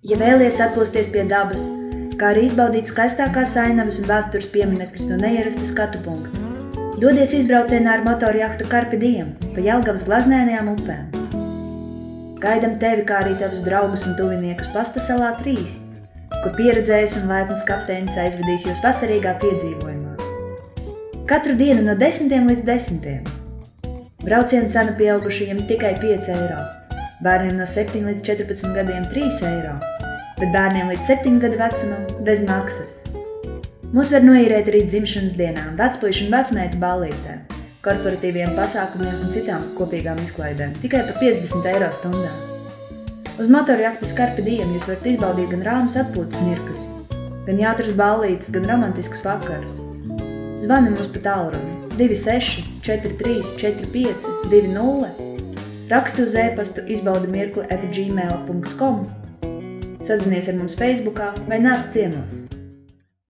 Ja vēlies atpūsties pie dabas, kā arī izbaudīt skaistākās ainavas un vēstures pieminekļus no neierasta skatu punkta, dodies izbraucienā ar motorjahtu Carpe Diem pa Jelgavas glaznēnajām upēm. Gaidam tevi, kā arī tavus draugus un tuviniekus Pasta salā 3, kur pieredzējis un laipns kapteinis aizvedīs jūs vasarīgā piedzīvojumā. Katru dienu no 10 līdz 10. Brauciena cena pieaugušajiem tikai 5 eiro, bērniem no 7 līdz 14 gadiem 3 eiro, bet bērniem līdz 7 gadu vecumam bez maksas. Mūs var noīrēt arī dzimšanas dienām, vecpuišu un vecmeitu ballītēm, korporatīviem pasākumiem un citām kopīgām izklaidēm, tikai par 50 eiro stundā. Uz motorjahtas Carpe Diem jūs varat izbaudīt gan rāmas atpūtas mirkļus, gan jautras ballītes, gan romantiskus vakarus. Zvani mums pa tālruni 26 43 45 20, raksti uz e-pastu izbaudamirkli@gmail.com, sazinies ar mums Facebookā vai nāc ciemos.